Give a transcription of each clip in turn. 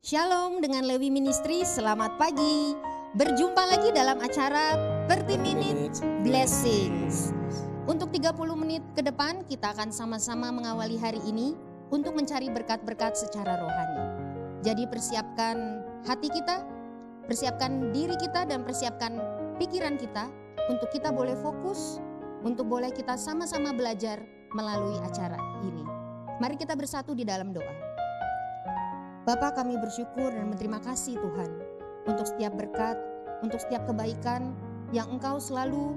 Shalom dengan Lewi Ministry, selamat pagi. Berjumpa lagi dalam acara 30 Minute Blessings. Untuk 30 menit ke depan kita akan sama-sama mengawali hari ini untuk mencari berkat-berkat secara rohani. Jadi persiapkan hati kita, persiapkan diri kita dan persiapkan pikiran kita untuk kita boleh fokus, untuk boleh kita sama-sama belajar melalui acara ini. Mari kita bersatu di dalam doa. Bapa, kami bersyukur dan berterima kasih Tuhan untuk setiap berkat, untuk setiap kebaikan yang Engkau selalu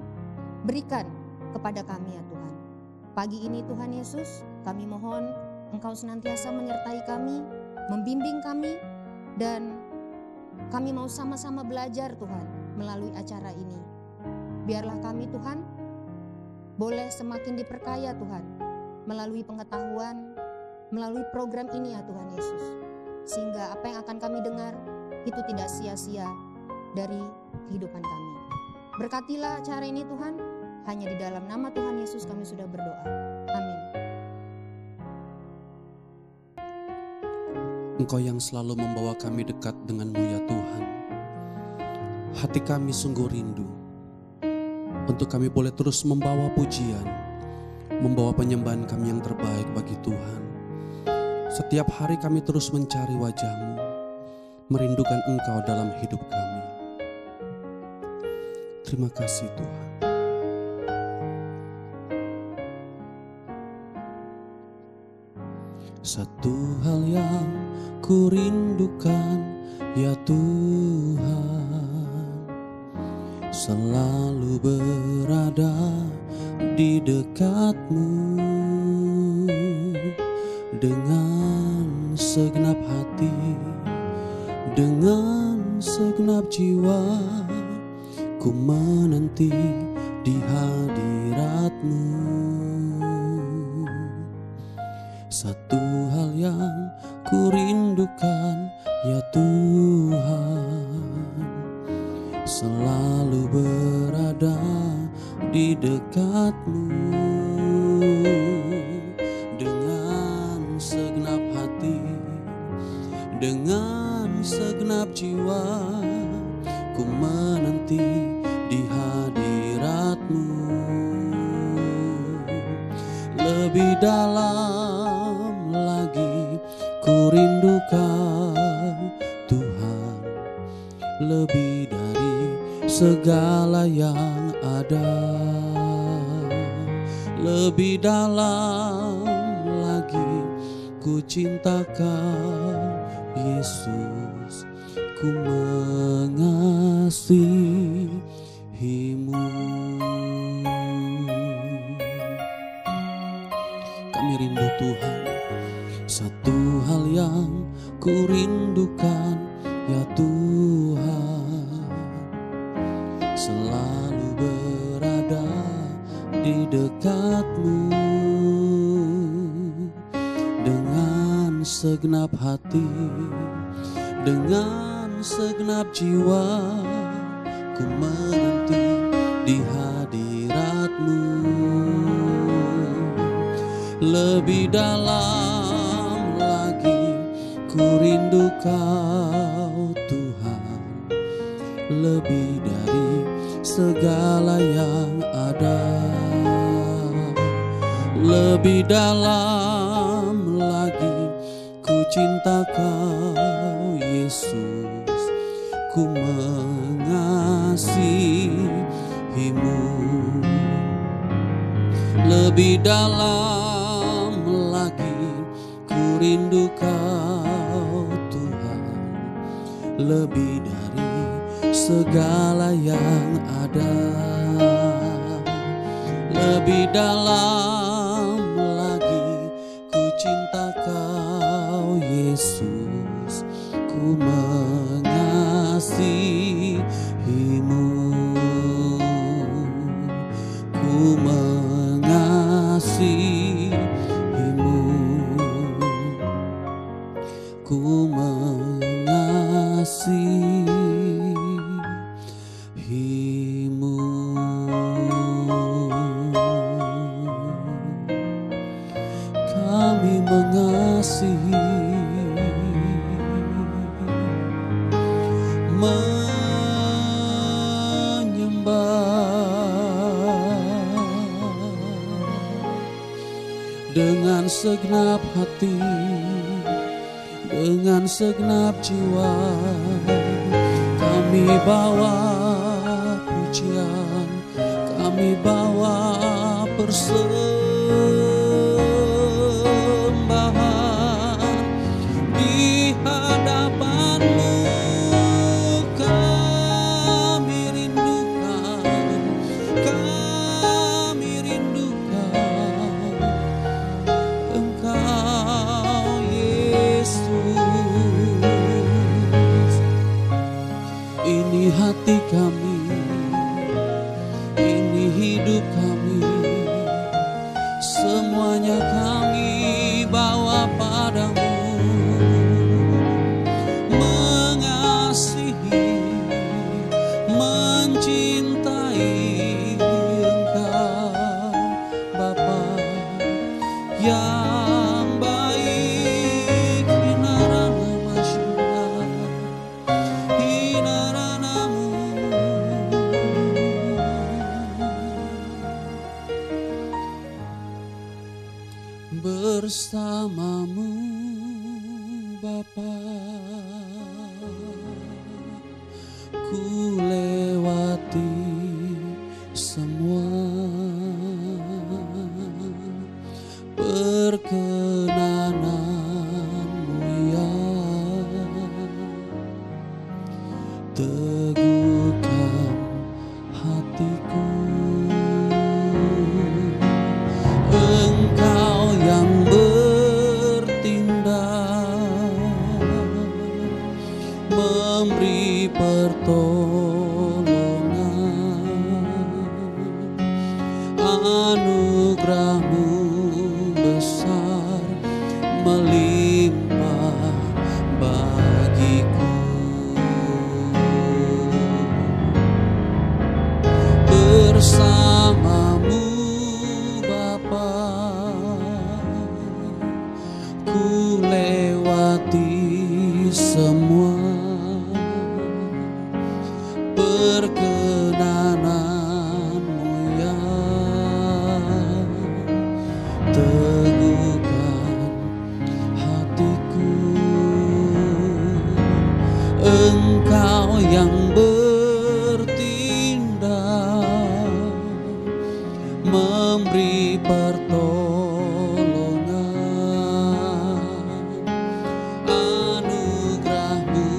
berikan kepada kami ya Tuhan. Pagi ini Tuhan Yesus, kami mohon Engkau senantiasa menyertai kami, membimbing kami, dan kami mau sama-sama belajar Tuhan melalui acara ini. Biarlah kami Tuhan boleh semakin diperkaya Tuhan melalui pengetahuan, melalui program ini ya Tuhan Yesus. Sehingga apa yang akan kami dengar itu tidak sia-sia dari kehidupan kami. Berkatilah acara ini Tuhan, hanya di dalam nama Tuhan Yesus kami sudah berdoa. Amin. Engkau yang selalu membawa kami dekat denganmu ya Tuhan. Hati kami sungguh rindu untuk kami boleh terus membawa pujian, membawa penyembahan kami yang terbaik bagi Tuhan. Setiap hari kami terus mencari wajah-Mu, merindukan Engkau dalam hidup kami. Terima kasih Tuhan. Satu hal yang ku rindukan ya Tuhan, selalu berada di dekat-Mu. Dengan segenap hati, dengan segenap jiwa, ku menanti di hadirat-Mu. Satu hal yang ku rindukan ya Tuhan, selalu berada di dekat-Mu. Segenap hati, dengan segenap jiwa, ku menanti di hadirat-Mu. Lebih dalam lagi ku rindu Kau Tuhan, lebih dari segala yang ada. Lebih dalam lagi ku cinta Kau Yesus, ku mengasihi-Mu. Kami rindu Tuhan, satu hal yang ku rindukan ya Tuhan, selalu berada di dekat-Mu. Dengan segenap hati, dengan segenap jiwa, ku menanti di hadirat-Mu. Lebih dalam lagi ku rindu Kau Tuhan, lebih dari segala yang ada. Lebih dalam lagi ku cinta Kau Yesus, ku mengasihi-Mu. Lebih dalam lagi ku rindu Kau Tuhan, lebih dari segala yang ada. Lebih dalam lagi ku cinta Kau Yesus, ku mengasihi-Mu. Ku mengasihi-Mu. Ku mengasihi-Mu. Kami mengasihi dengan segenap hati, dengan segenap jiwa, kami bawa pujian, kami bawa persembahan di hadapan-Mu. Kami rindukan, kami rindukan Engkau Yesus. Ini hati kami, ini hidup kami, semuanya kami bawa padamu. Mengasihi, mencintai Engkau Bapa yang baik. Hinarana masyuna, hinaranamu. Bersamamu Bapa, ku lewati semua perkenanan-Mu ya. Teguhkan hatiku, Engkau yang bertindak, memberi pertolongan. Anugerah-Mu besar melimpah bagiku. Bersama-Mu Bapa, ku lewati semua perkenanan-Mu ya. Teguhkan hatiku, Engkau yang bertindak, memberi pertolongan. Anugerah-Mu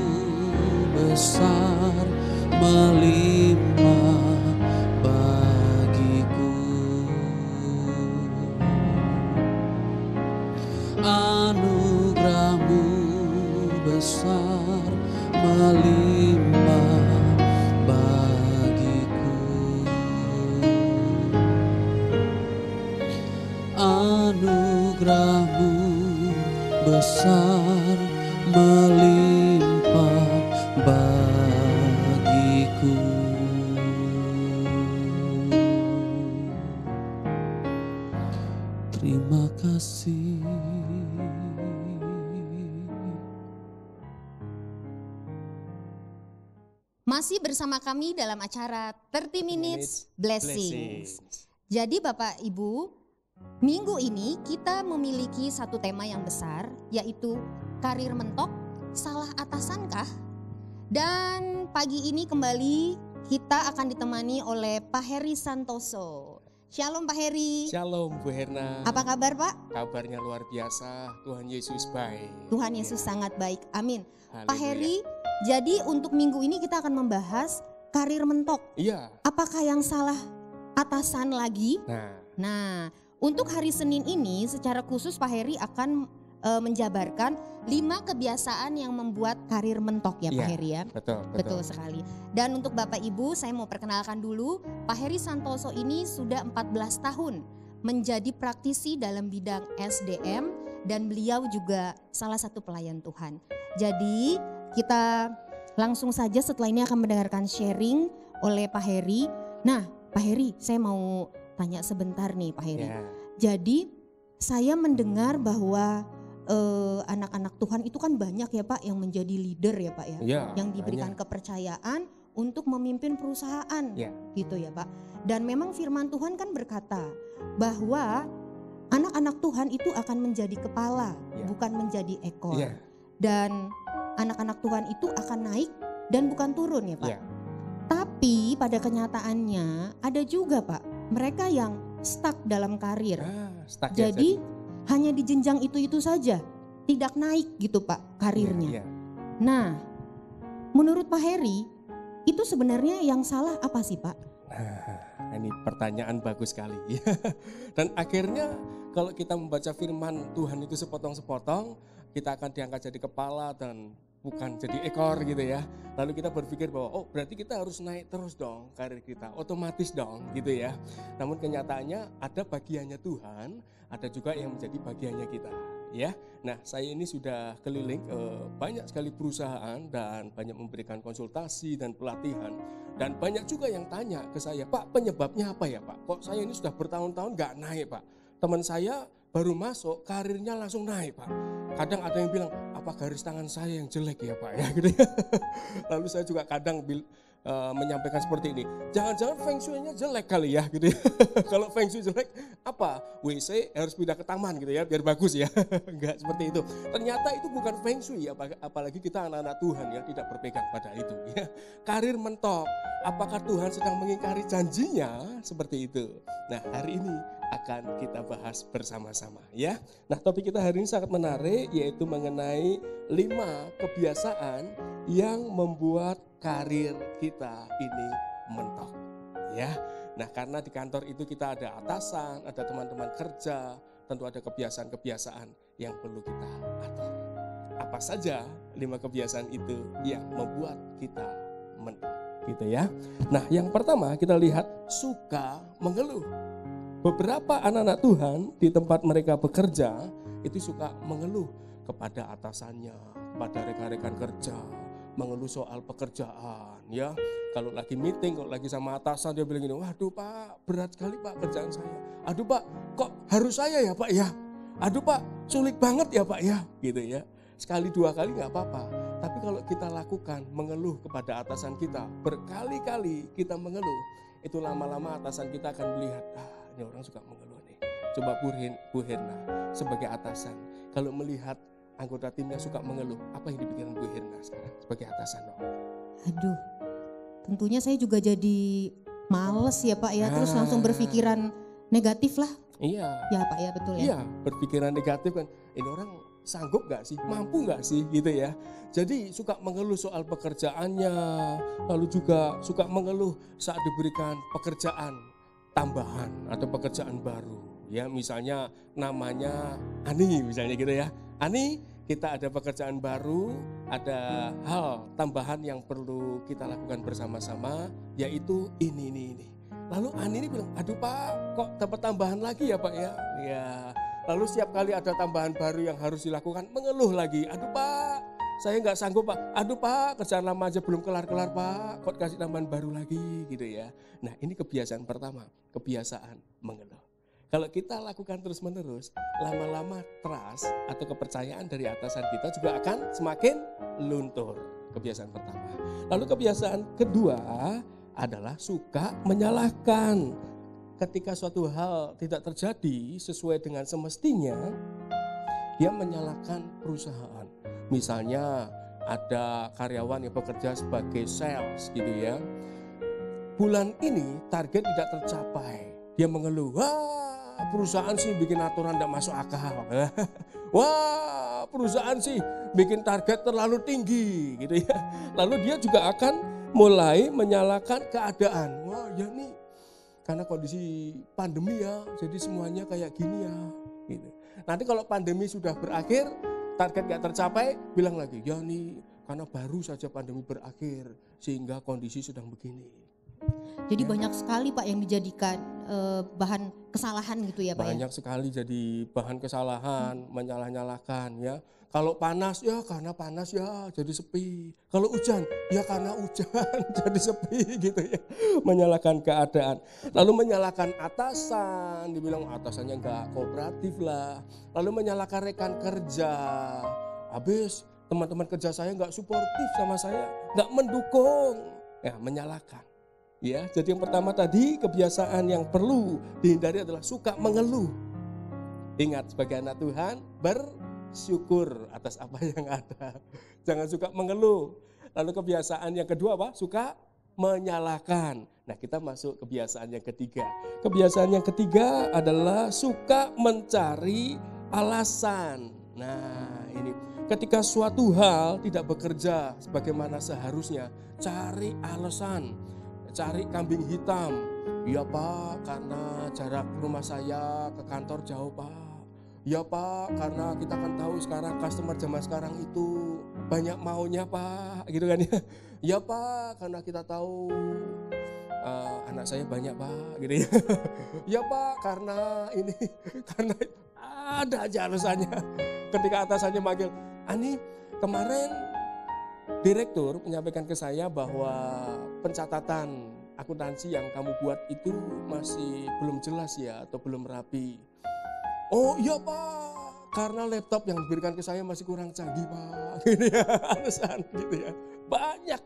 besar melimpah bagiku. Anugerah-Mu besar melimpah bagiku. Anugerah-Mu besar melimpah bagiku. Terima kasih. Masih bersama kami dalam acara 30 Minutes Blessings. Jadi Bapak Ibu, minggu ini kita memiliki satu tema yang besar, yaitu karir mentok, salah atasankah? Dan pagi ini kembali kita akan ditemani oleh Pak Heri Santoso. Shalom Pak Heri. Shalom Bu Herna. Apa kabar Pak? Kabarnya luar biasa, Tuhan Yesus baik. Tuhan Yesus sangat baik, amin. Haleluya. Pak Heri, jadi untuk minggu ini kita akan membahas karir mentok. Iya. Apakah yang salah atasan lagi? Nah, untuk hari Senin ini secara khusus Pak Heri akan menjabarkan 5 kebiasaan yang membuat karir mentok ya Pak Heri ya. Betul sekali. Dan untuk Bapak Ibu saya mau perkenalkan dulu, Pak Heri Santoso ini sudah 14 tahun menjadi praktisi dalam bidang SDM dan beliau juga salah satu pelayan Tuhan. Jadi kita langsung saja setelah ini akan mendengarkan sharing oleh Pak Heri. Nah Pak Heri, saya mau tanya sebentar nih Pak Heri. Jadi saya mendengar bahwa anak-anak Tuhan itu kan banyak ya Pak yang menjadi leader ya Pak ya, yang diberikan kepercayaan untuk memimpin perusahaan gitu ya Pak. Dan memang firman Tuhan kan berkata bahwa anak-anak Tuhan itu akan menjadi kepala, bukan menjadi ekor. Dan anak-anak Tuhan itu akan naik dan bukan turun ya Pak. Tapi pada kenyataannya ada juga Pak, mereka yang stuck dalam karir. Jadi hanya di jenjang itu saja, tidak naik gitu Pak karirnya. Nah, menurut Pak Heri, itu sebenarnya yang salah apa sih Pak? Nah, ini pertanyaan bagus sekali. Dan akhirnya kalau kita membaca firman Tuhan itu sepotong-sepotong, kita akan diangkat jadi kepala dan bukan jadi ekor gitu ya. Lalu kita berpikir bahwa oh berarti kita harus naik terus dong karir kita, otomatis dong gitu ya. Namun kenyataannya ada bagiannya Tuhan, ada juga yang menjadi bagiannya kita ya. Nah saya ini sudah keliling banyak sekali perusahaan dan banyak memberikan konsultasi dan pelatihan. Dan banyak juga yang tanya ke saya, Pak penyebabnya apa ya Pak? Kok saya ini sudah bertahun-tahun gak naik Pak? Teman saya baru masuk karirnya langsung naik Pak. Kadang ada yang bilang apa garis tangan saya yang jelek ya Pak ya gitu ya. Lalu saya juga kadang menyampaikan seperti ini, jangan-jangan feng shui-nya jelek kali ya gitu ya. Kalau feng shui jelek apa? WC harus pindah ke taman gitu ya biar bagus ya. Enggak seperti itu. Ternyata itu bukan feng shui apalagi kita anak-anak Tuhan ya tidak berpegang pada itu ya. Karir mentok, apakah Tuhan sedang mengingkari janjinya? Seperti itu. Nah hari ini akan kita bahas bersama-sama ya. Nah topik kita hari ini sangat menarik yaitu mengenai 5 kebiasaan yang membuat karir kita ini mentok ya. Nah karena di kantor itu kita ada atasan, ada teman-teman kerja, tentu ada kebiasaan-kebiasaan yang perlu kita atur. Apa saja 5 kebiasaan itu yang membuat kita mentok gitu ya. Nah yang pertama kita lihat suka mengeluh. Beberapa anak-anak Tuhan di tempat mereka bekerja itu suka mengeluh kepada atasannya, kepada rekan-rekan kerja, mengeluh soal pekerjaan ya. Kalau lagi meeting, kalau lagi sama atasan dia bilang gini, waduh Pak berat sekali Pak kerjaan saya. Aduh Pak kok harus saya ya Pak ya. Aduh Pak sulit banget ya Pak ya gitu ya. Sekali 2 kali gak apa-apa. Tapi kalau kita lakukan mengeluh kepada atasan kita, berkali-kali kita mengeluh, itu lama-lama atasan kita akan melihat, ini orang suka mengeluh nih. Coba Bu Herna sebagai atasan, kalau melihat anggota timnya suka mengeluh, apa yang dipikirkan Bu Herna sekarang sebagai atasan? Aduh, tentunya saya juga jadi males ya Pak ya, terus langsung berpikiran negatif lah. Iya. Ya Pak ya betul ya. Iya, berpikiran negatif kan, ini orang sanggup gak sih, mampu gak sih gitu ya. Jadi suka mengeluh soal pekerjaannya, lalu juga suka mengeluh saat diberikan pekerjaan tambahan atau pekerjaan baru. Ya misalnya namanya Ani misalnya gitu ya. Ani kita ada pekerjaan baru, ada hal tambahan yang perlu kita lakukan bersama-sama yaitu ini. Lalu Ani ini bilang, aduh Pak kok dapat tambahan lagi ya Pak ya. Ya. Lalu setiap kali ada tambahan baru yang harus dilakukan mengeluh lagi, aduh Pak saya nggak sanggup Pak, aduh Pak kerjaan lama aja belum kelar-kelar Pak, kok kasih tambahan baru lagi gitu ya. Nah ini kebiasaan pertama, kebiasaan mengeluh. Kalau kita lakukan terus-menerus, lama-lama trust atau kepercayaan dari atasan kita juga akan semakin luntur. Kebiasaan pertama. Lalu kebiasaan kedua adalah suka menyalahkan. Ketika suatu hal tidak terjadi sesuai dengan semestinya, dia menyalahkan perusahaan. Misalnya ada karyawan yang bekerja sebagai sales gitu ya. Bulan ini target tidak tercapai. Dia mengeluh, wah perusahaan sih bikin aturan tidak masuk akal. Wah perusahaan sih bikin target terlalu tinggi gitu ya. Lalu dia juga akan mulai menyalahkan keadaan. Wah ya nih karena kondisi pandemi ya, jadi semuanya kayak gini ya. Gitu. Nanti kalau pandemi sudah berakhir, target gak tercapai, bilang lagi, ya nih karena baru saja pandemi berakhir, sehingga kondisi sedang begini. Jadi banyak sekali Pak yang dijadikan bahan kesalahan gitu ya Pak ya? Banyak sekali jadi bahan kesalahan, menyalah-nyalahkan ya. Kalau panas ya karena panas ya jadi sepi. Kalau hujan ya karena hujan jadi sepi gitu ya. Menyalahkan keadaan. Lalu menyalahkan atasan, dibilang atasannya enggak kooperatif lah. Lalu menyalahkan rekan kerja. Habis teman-teman kerja saya enggak suportif sama saya, enggak mendukung. Ya menyalahkan. Ya, jadi yang pertama tadi kebiasaan yang perlu dihindari adalah suka mengeluh. Ingat, sebagai anak Tuhan, bersyukur atas apa yang ada. Jangan suka mengeluh. Lalu kebiasaan yang kedua apa? Suka menyalahkan. Nah, kita masuk kebiasaan yang ketiga. Kebiasaan yang ketiga adalah suka mencari alasan. Nah, ini ketika suatu hal tidak bekerja sebagaimana seharusnya, cari alasan, cari kambing hitam. Ya Pak, karena jarak rumah saya ke kantor jauh Pak. Ya Pak, karena kita kan tahu sekarang customer zaman sekarang itu banyak maunya Pak, gitu kan ya. Ya Pak, karena kita tahu anak saya banyak Pak, gitu ya. Ya Pak, karena ini, karena ada aja alasannya. Ketika atasannya manggil, Ani kemarin direktur menyampaikan ke saya bahwa pencatatan akuntansi yang kamu buat itu masih belum jelas ya, atau belum rapi. Oh iya Pak, karena laptop yang diberikan ke saya masih kurang canggih Pak. Gini ya, alasan gitu ya. Banyak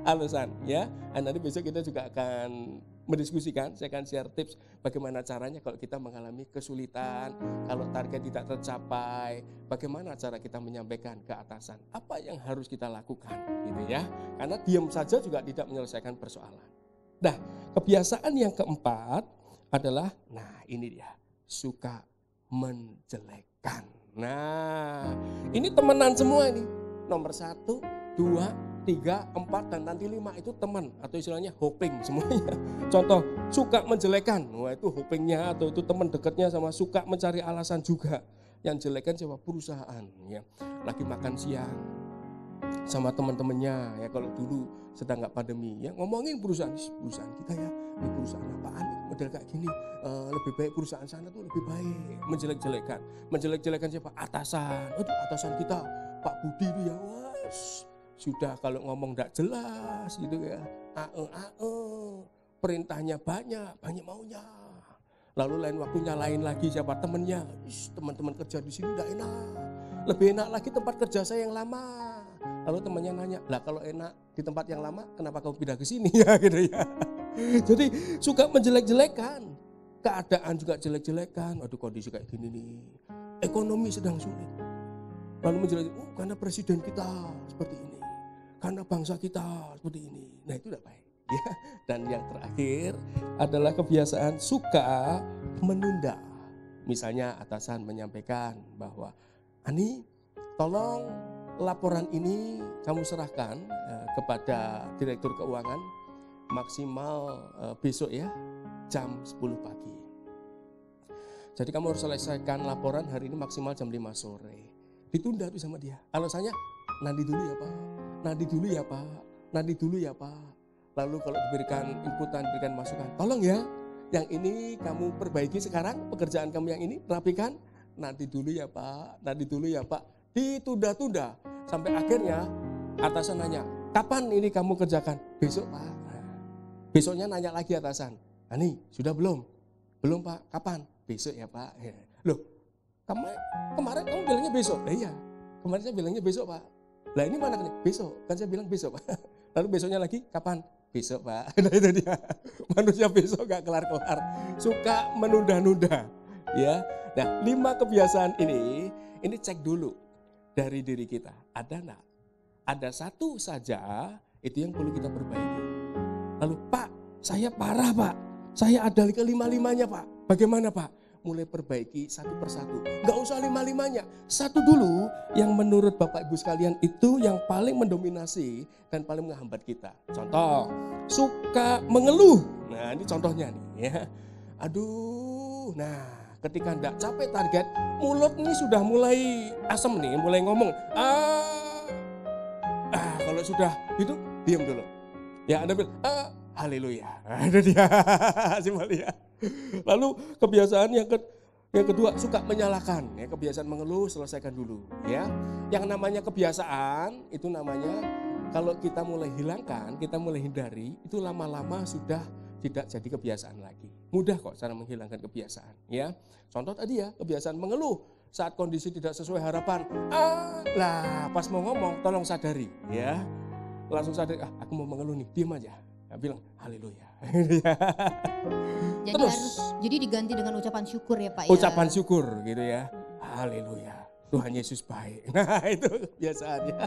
alasan ya. Dan nanti besok kita juga akan mendiskusikan, saya akan share tips bagaimana caranya kalau kita mengalami kesulitan, kalau target tidak tercapai, bagaimana cara kita menyampaikan ke atasan, apa yang harus kita lakukan gitu ya. Karena diam saja juga tidak menyelesaikan persoalan. Nah, kebiasaan yang keempat adalah, nah ini dia, suka menjelekkan. Nah, ini temenan semua ini. Nomor 1, 2, 3, 4, dan nanti 5 itu teman. Atau istilahnya hoping semuanya. Contoh, suka menjelekkan. Wah itu hopingnya atau itu teman dekatnya sama suka mencari alasan juga. Yang jelekan siapa? Perusahaan. Ya. Lagi makan siang sama teman-temannya. Ya kalau dulu sedang nggak pandemi. Ya ngomongin perusahaan kita ya. Ini perusahaan apaan? Model kayak gini. Lebih baik perusahaan sana tuh lebih baik. Menjelek-jelekan. Menjelek-jelekan siapa? Atasan. Aduh atasan kita Pak Budi itu ya. Sudah kalau ngomong tidak jelas gitu ya. Perintahnya banyak maunya. Lalu lain waktu nyalain lagi siapa temennya. Teman-teman kerja di sini tidak enak. Lebih enak lagi tempat kerja saya yang lama. Lalu temannya nanya, lah kalau enak di tempat yang lama kenapa kamu pindah ke sini ya gitu ya. Jadi suka menjelek-jelekan. Keadaan juga jelek-jelekan. Aduh kondisi kayak gini nih. Ekonomi sedang sulit. Lalu menjelek-jelekan, karena presiden kita seperti ini. Karena bangsa kita seperti ini. Nah itu tidak baik. Ya. Dan yang terakhir adalah kebiasaan suka menunda. Misalnya atasan menyampaikan bahwa, Ani tolong laporan ini kamu serahkan kepada direktur keuangan maksimal besok ya jam 10 pagi. Jadi kamu harus selesaikan laporan hari ini maksimal jam 5 sore. Ditunda tuh sama dia. Alasannya, nanti dulu ya Pak. Nanti dulu ya Pak, nanti dulu ya Pak. Lalu kalau diberikan inputan, diberikan masukan, tolong ya, yang ini kamu perbaiki sekarang, pekerjaan kamu yang ini, rapikan, nanti dulu ya Pak, nanti dulu ya Pak. Ditunda-tunda, sampai akhirnya atasan nanya, kapan ini kamu kerjakan? Besok Pak. Besoknya nanya lagi atasan, Ani sudah belum? Belum Pak, kapan? Besok ya Pak. Loh, kemarin kamu bilangnya besok? Iya, kemarin saya bilangnya besok Pak. Lah ini mana nih? Besok, kan saya bilang besok Pak. Lalu besoknya lagi, kapan? Besok Pak. Nah itu dia, manusia besok gak kelar-kelar. Suka menunda-nunda. Ya. Nah 5 kebiasaan ini cek dulu dari diri kita. Ada enggak? Ada satu saja, itu yang perlu kita perbaiki. Lalu Pak, saya parah Pak. Saya ada ke-5-5-nya Pak. Bagaimana Pak? Mulai perbaiki satu persatu. Gak usah 5-5-nya. Satu dulu yang menurut Bapak Ibu sekalian itu yang paling mendominasi dan paling menghambat kita. Contoh, suka mengeluh. Nah ini contohnya nih ya. Aduh, nah ketika tidak capai target, mulut ini sudah mulai asem nih, mulai ngomong. Kalau sudah itu, diam dulu. Ya Anda bilang, haleluya. Ada dia, ya. Lalu kebiasaan yang kedua suka menyalahkan. Ya, kebiasaan mengeluh selesaikan dulu. Ya, yang namanya kebiasaan itu namanya kalau kita mulai hilangkan, kita mulai hindari, itu lama-lama sudah tidak jadi kebiasaan lagi. Mudah kok cara menghilangkan kebiasaan. Ya, contoh tadi ya kebiasaan mengeluh saat kondisi tidak sesuai harapan. Lah pas mau ngomong tolong sadari. Ya, langsung sadari. Aku mau mengeluh nih, diam aja. Nah, bilang haleluya. Jadi Terus jadi diganti dengan ucapan syukur ya Pak ya. ucapan syukur gitu ya. Haleluya. Tuhan Yesus baik. Nah, itu kebiasaannya.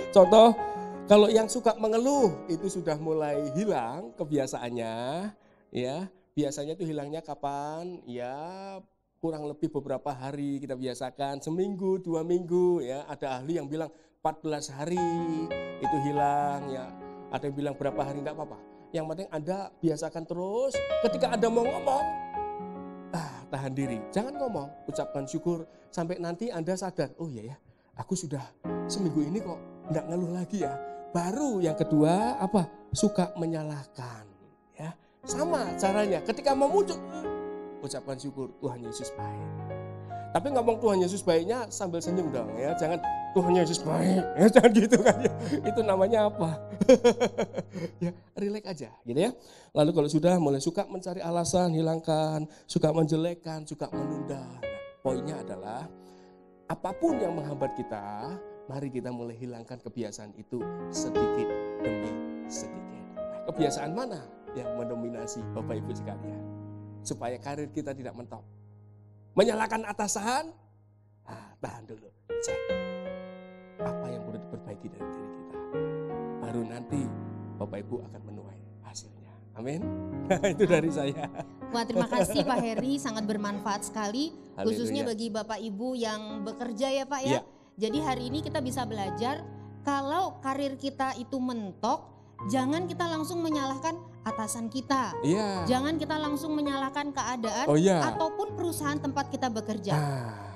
Contoh, kalau yang suka mengeluh itu sudah mulai hilang kebiasaannya, ya. Biasanya itu hilangnya kapan? Ya, kurang lebih beberapa hari kita biasakan, seminggu, 2 minggu ya. Ada ahli yang bilang 14 hari itu hilang ya. Ada yang bilang berapa hari enggak apa-apa. Yang penting Anda biasakan terus, ketika Anda mau ngomong, tahan diri, jangan ngomong, ucapkan syukur sampai nanti Anda sadar, oh iya ya, aku sudah seminggu ini kok enggak ngeluh lagi ya. Baru yang kedua apa? Suka menyalahkan ya. Sama caranya, ketika mau muncul, ucapkan syukur, Tuhan Yesus baik. Tapi ngomong Tuhan Yesus baiknya sambil senyum dong ya, jangan Tuhan Yesus baik, ya jangan gitu kan ya. Itu namanya apa? Ya, relax aja gitu ya. Lalu kalau sudah mulai suka mencari alasan, hilangkan, suka menjelekkan, suka menunda. Nah, poinnya adalah apapun yang menghambat kita, mari kita mulai hilangkan kebiasaan itu sedikit demi sedikit. Nah, kebiasaan mana yang mendominasi Bapak Ibu sekalian? Supaya karir kita tidak mentok. Menyalahkan atasan, tahan dulu, cek apa yang perlu diperbaiki dari diri kita. Baru nanti Bapak Ibu akan menuai hasilnya. Amin. Itu dari saya. Wah, terima kasih Pak Heri, sangat bermanfaat sekali. Haleluya. Khususnya bagi Bapak Ibu yang bekerja ya Pak ya. Ya. Jadi hari ini kita bisa belajar kalau karir kita itu mentok, jangan kita langsung menyalahkan atasan kita. Iya. Jangan kita langsung menyalahkan keadaan ataupun perusahaan tempat kita bekerja.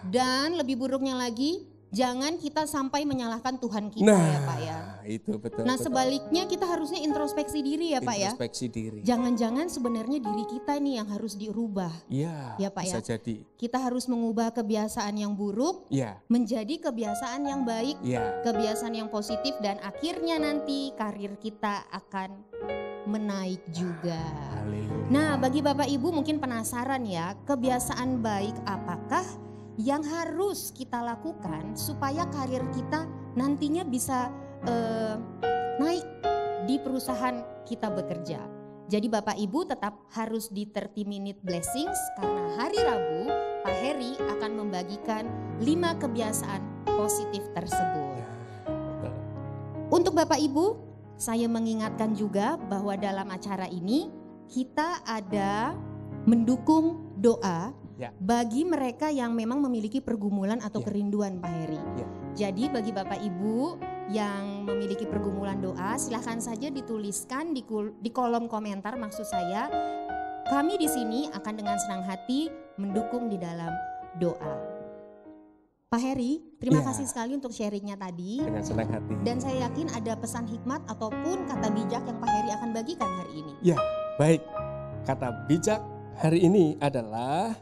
Dan lebih buruknya lagi, jangan kita sampai menyalahkan Tuhan kita ya Pak ya. Itu betul. Nah sebaliknya kita harusnya introspeksi diri ya Pak ya. Introspeksi diri. Jangan-jangan sebenarnya diri kita nih yang harus dirubah. Iya, ya Pak bisa ya. jadi. Kita harus mengubah kebiasaan yang buruk menjadi kebiasaan yang baik, kebiasaan yang positif, dan akhirnya nanti karir kita akan menaik juga. Haleluya. Nah bagi Bapak Ibu mungkin penasaran ya, kebiasaan baik apakah yang harus kita lakukan supaya karir kita nantinya bisa naik di perusahaan kita bekerja. Jadi Bapak Ibu tetap harus di 30 Minute Blessings karena hari Rabu Pak Heri akan membagikan 5 kebiasaan positif tersebut. Untuk Bapak Ibu, saya mengingatkan juga bahwa dalam acara ini kita ada mendukung doa bagi mereka yang memang memiliki pergumulan atau kerinduan Pak Heri. Jadi bagi Bapak Ibu yang memiliki pergumulan doa, silahkan saja dituliskan di kolom komentar. Maksud saya, kami di sini akan dengan senang hati mendukung di dalam doa. Pak Heri, terima kasih sekali untuk sharingnya tadi. Dengan senang hati. Dan saya yakin ada pesan hikmat ataupun kata bijak yang Pak Heri akan bagikan hari ini. Ya, baik. Kata bijak hari ini adalah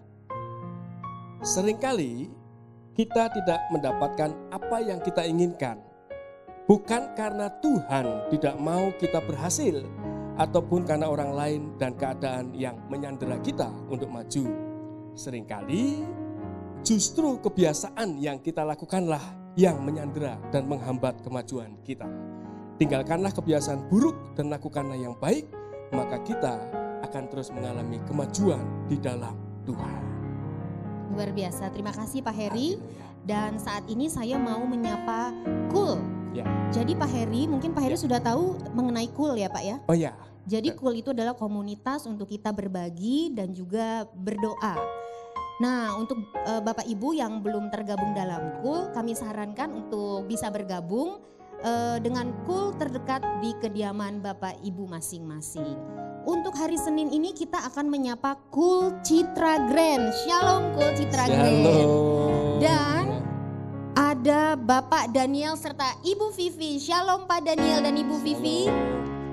seringkali kita tidak mendapatkan apa yang kita inginkan. Bukan karena Tuhan tidak mau kita berhasil, ataupun karena orang lain dan keadaan yang menyandera kita untuk maju. Seringkali justru kebiasaan yang kita lakukanlah yang menyandera dan menghambat kemajuan kita. Tinggalkanlah kebiasaan buruk dan lakukanlah yang baik, maka kita akan terus mengalami kemajuan di dalam Tuhan. Luar biasa, terima kasih Pak Heri. Dan saat ini saya mau menyapa Cool. Jadi Pak Heri, mungkin Pak Heri sudah tahu mengenai Cool ya Pak ya? Oh ya. Jadi Cool itu adalah komunitas untuk kita berbagi dan juga berdoa. Nah untuk Bapak Ibu yang belum tergabung dalam Cool, kami sarankan untuk bisa bergabung dengan Cool terdekat di kediaman Bapak Ibu masing-masing. Untuk hari Senin ini kita akan menyapa Cool Citra Grand. Shalom Cool Citra Grand. Dan ada Bapak Daniel serta Ibu Vivi. Shalom Pak Daniel dan Ibu Vivi.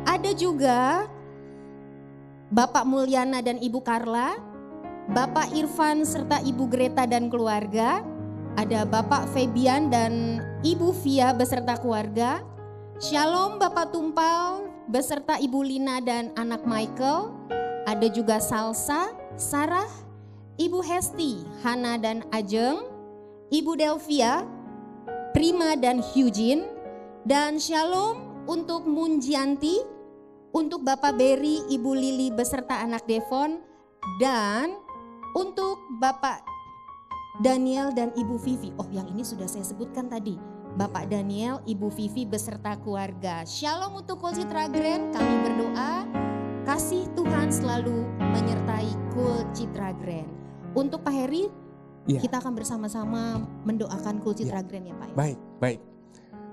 Ada juga Bapak Mulyana dan Ibu Carla, Bapak Irfan serta Ibu Greta dan keluarga. Ada Bapak Febian dan Ibu Via beserta keluarga. Shalom Bapak Tumpal beserta Ibu Lina dan anak Michael. Ada juga Salsa, Sarah, Ibu Hesti, Hana dan Ajeng, Ibu Delvia, Prima dan Eugene. Dan shalom untuk Munjianti, untuk Bapak Berry, Ibu Lili beserta anak Devon, dan untuk Bapak Daniel dan Ibu Vivi. Oh, yang ini sudah saya sebutkan tadi. Bapak Daniel, Ibu Vivi beserta keluarga. Shalom untuk Kul Citra Grand. Kami berdoa kasih Tuhan selalu menyertai Kul Citra Grand. Untuk Pak Heri, kita akan bersama-sama mendoakan Kul Citra Grand ya Pak. Baik, baik.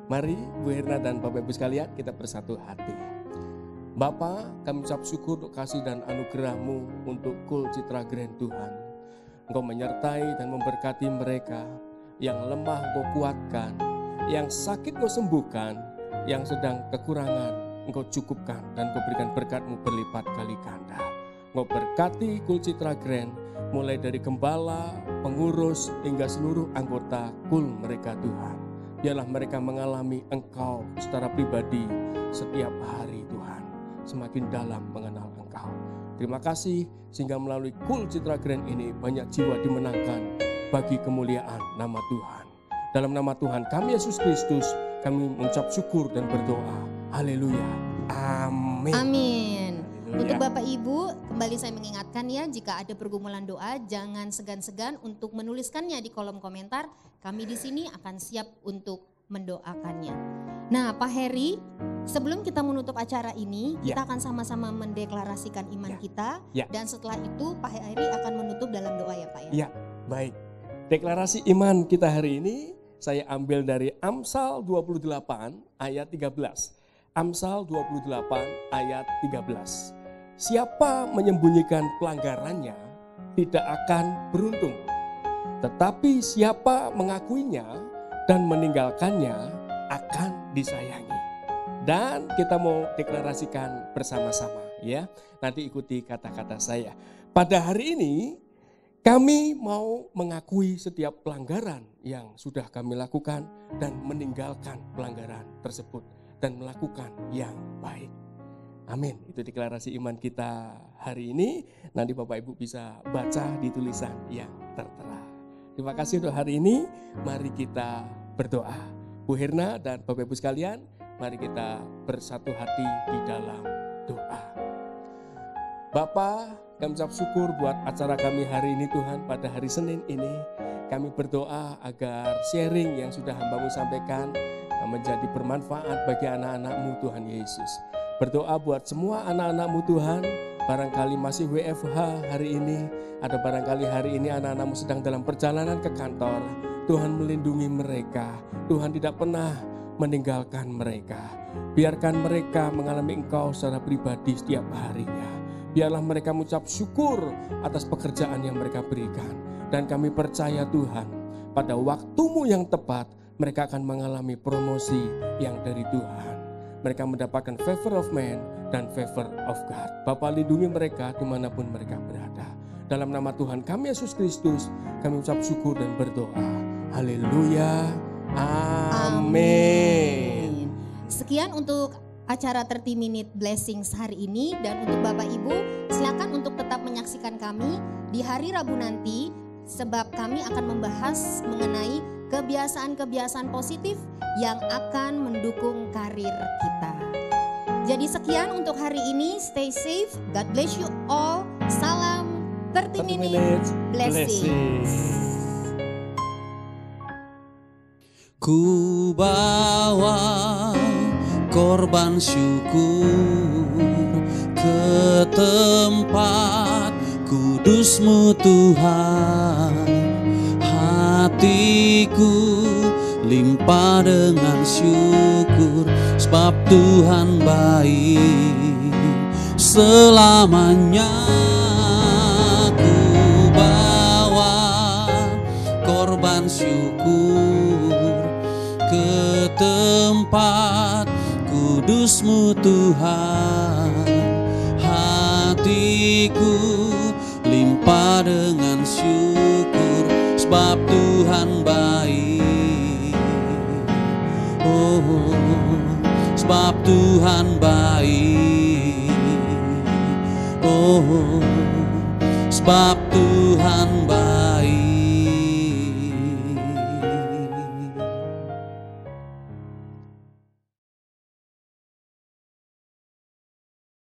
Mari Bu Herna dan Bapak Ibu sekalian, kita bersatu hati. Bapa, kami ucap syukur untuk kasih dan anugerah-Mu untuk Kul Citra Grand Tuhan. Engkau menyertai dan memberkati mereka, yang lemah Engkau kuatkan, yang sakit Engkau sembuhkan, yang sedang kekurangan Engkau cukupkan, dan Engkau berikan berkat-Mu berlipat kali ganda. Engkau berkati Kul Citra Grand, mulai dari gembala, pengurus, hingga seluruh anggota Kul mereka Tuhan. Biarlah mereka mengalami Engkau secara pribadi setiap hari Tuhan, semakin dalam mengenal Engkau. Terima kasih sehingga melalui Kul Citra Grand ini banyak jiwa dimenangkan bagi kemuliaan nama Tuhan. Dalam nama Tuhan kami Yesus Kristus, kami mengucap syukur dan berdoa. Haleluya. Amin. Amin. Untuk Bapak Ibu, kembali saya mengingatkan ya, jika ada pergumulan doa, jangan segan-segan untuk menuliskannya di kolom komentar. Kami di sini akan siap untuk mendoakannya. Nah, Pak Heri, sebelum kita menutup acara ini, kita akan sama-sama mendeklarasikan iman kita. Dan setelah itu Pak Heri akan menutup dalam doa ya Pak ya. Ya, baik. Deklarasi iman kita hari ini saya ambil dari Amsal 28 ayat 13. Amsal 28 ayat 13. Siapa menyembunyikan pelanggarannya tidak akan beruntung. Tetapi siapa mengakuinya dan meninggalkannya akan disayangi. Dan kita mau deklarasikan bersama-sama ya. Nanti ikuti kata-kata saya. Pada hari ini kami mau mengakui setiap pelanggaran yang sudah kami lakukan dan meninggalkan pelanggaran tersebut dan melakukan yang baik. Amin. Itu deklarasi iman kita hari ini. Nanti Bapak Ibu bisa baca di tulisan yang tertera. Terima kasih untuk hari ini. Mari kita berdoa. Bu Herna dan Bapak Ibu sekalian, mari kita bersatu hati di dalam doa. Bapa, kami ucap syukur buat acara kami hari ini Tuhan. Pada hari Senin ini kami berdoa agar sharing yang sudah hamba-Mu sampaikan menjadi bermanfaat bagi anak-anak-Mu Tuhan Yesus. Berdoa buat semua anak-anak-Mu Tuhan, barangkali masih WFH hari ini, ada barangkali hari ini anak-anak-Mu sedang dalam perjalanan ke kantor. Tuhan melindungi mereka, Tuhan tidak pernah meninggalkan mereka. Biarkan mereka mengalami Engkau secara pribadi setiap harinya. Biarlah mereka mengucap syukur atas pekerjaan yang mereka berikan. Dan kami percaya Tuhan, pada waktu-Mu yang tepat, mereka akan mengalami promosi yang dari Tuhan. Mereka mendapatkan favor of man dan favor of God. Bapa, lindungi mereka dimanapun mereka berada. Dalam nama Tuhan kami Yesus Kristus, kami ucap syukur dan berdoa. Haleluya. Amin. Sekian untuk acara 30 Minute Blessings hari ini. Dan untuk Bapak Ibu, silakan untuk tetap menyaksikan kami di hari Rabu nanti. Sebab kami akan membahas mengenai kebiasaan-kebiasaan positif yang akan mendukung karir kita. Jadi sekian untuk hari ini. Stay safe. God bless you all. Salam 30 Minutes Blessings. Ku bawa korban syukur ke tempat kudus-Mu Tuhan. Hatiku limpah dengan syukur, sebab Tuhan baik selamanya. Ku bawa korban syukur ke tempat kudus-Mu Tuhan. Hatiku limpah dengan syukur, sebab Tuhan baik. Oh, sebab Tuhan baik. Oh, sebab Tuhan baik.